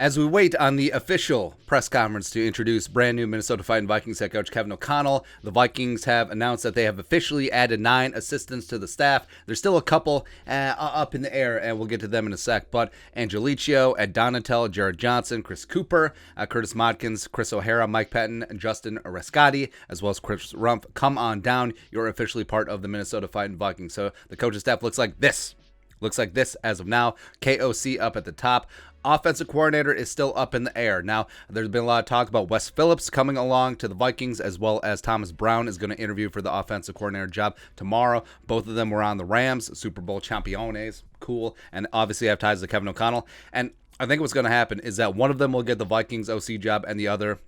As we wait on the official press conference to introduce brand new Minnesota Vikings head coach Kevin O'Connell, the Vikings have announced that they have officially added 9 assistants to the staff. There's still a couple up in the air, and we'll get to them in a sec. But Angelicio, Ed Donatel, Jared Johnson, Chris Cooper, Curtis Modkins, Chris O'Hara, Mike Pettin, and Justin Rescati, as well as Chris Rumpf. Come on down. You're officially part of the Minnesota Vikings. So the coaching staff looks like this. Looks like this as of now. KOC up at the top. Offensive coordinator is still up in the air. Now, there's been a lot of talk about Wes Phillips coming along to the Vikings, as well as Thomas Brown is going to interview for the offensive coordinator job tomorrow. Both of them were on the Rams, Super Bowl champions. Cool. And obviously have ties to Kevin O'Connell. And I think what's going to happen is that one of them will get the Vikings OC job, and the other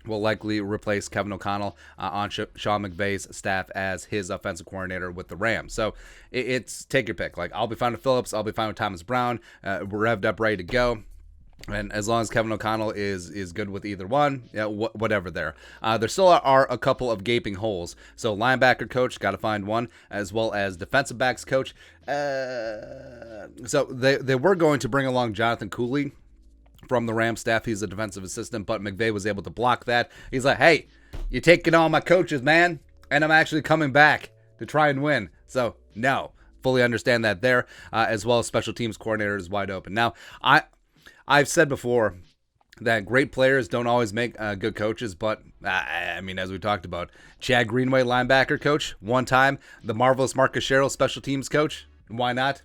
will likely replace Kevin O'Connell on Sean McVay's staff as his offensive coordinator with the Rams. So it's take your pick. Like, I'll be fine with Phillips. I'll be fine with Thomas Brown. We're revved up, ready to go. And as long as Kevin O'Connell is good with either one, whatever there. There still are a couple of gaping holes. So linebacker coach, got to find one, as well as defensive backs coach. So they were going to bring along Jonathan Cooley from the Rams staff. He's a defensive assistant, but McVay was able to block that. He's like, hey, you're taking all my coaches, man, and I'm actually coming back to try and win. So, no, fully understand that there, as well as special teams coordinator is wide open. Now, I've said before that great players don't always make good coaches, but, I mean, as we talked about, Chad Greenway, linebacker coach, one time, the marvelous Marcus Sherrill, special teams coach, why not?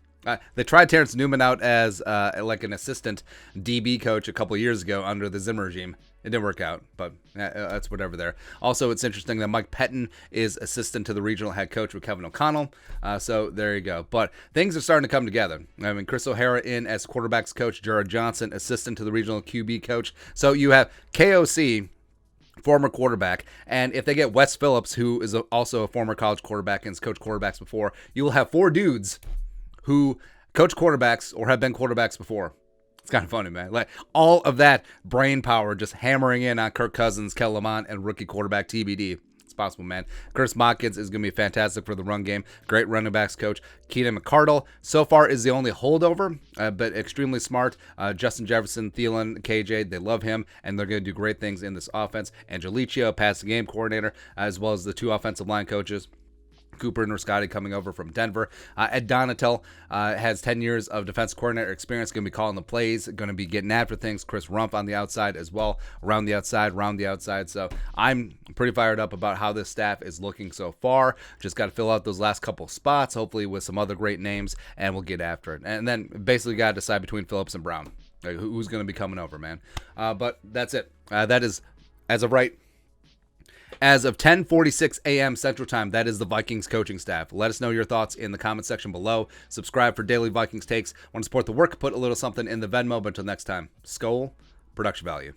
They tried Terrence Newman out as like an assistant DB coach a couple years ago under the Zimmer regime. It didn't work out, but that's whatever there. Also, it's interesting that Mike Pettin is assistant to the regional head coach with Kevin O'Connell. So there you go. But things are starting to come together. I mean, Chris O'Hara in as quarterbacks coach, Jared Johnson, assistant to the regional QB coach. So you have KOC, former quarterback, and if they get Wes Phillips, who is also a former college quarterback and has coached quarterbacks before, you will have 4 dudes who coach quarterbacks or have been quarterbacks before. It's kind of funny, man. Like, all of that brain power just hammering in on Kirk Cousins, Kel Lamont, and rookie quarterback TBD. It's possible, man. Curtis Modkins is going to be fantastic for the run game. Great running backs coach. Keenan McCardle so far is the only holdover, but extremely smart. Justin Jefferson, Thielen, KJ, they love him, and they're going to do great things in this offense. Angelicio, passing game coordinator, as well as the 2 offensive line coaches, Cooper and Rascati, coming over from Denver. Ed Donatel has 10 years of defensive coordinator experience, going to be calling the plays, going to be getting after things. Chris Rumpf on the outside as well, around the outside. So I'm pretty fired up about how this staff is looking so far. Just got to fill out those last couple spots, hopefully with some other great names, and we'll get after it. And then basically got to decide between Phillips and Brown. Like, who's going to be coming over, man? But that's it. That is, as of right, as of 10:46 a.m. Central Time, that is the Vikings coaching staff. Let us know your thoughts in the comment section below. Subscribe for daily Vikings takes. Want to support the work? Put a little something in the Venmo. But until next time, Skol, production value.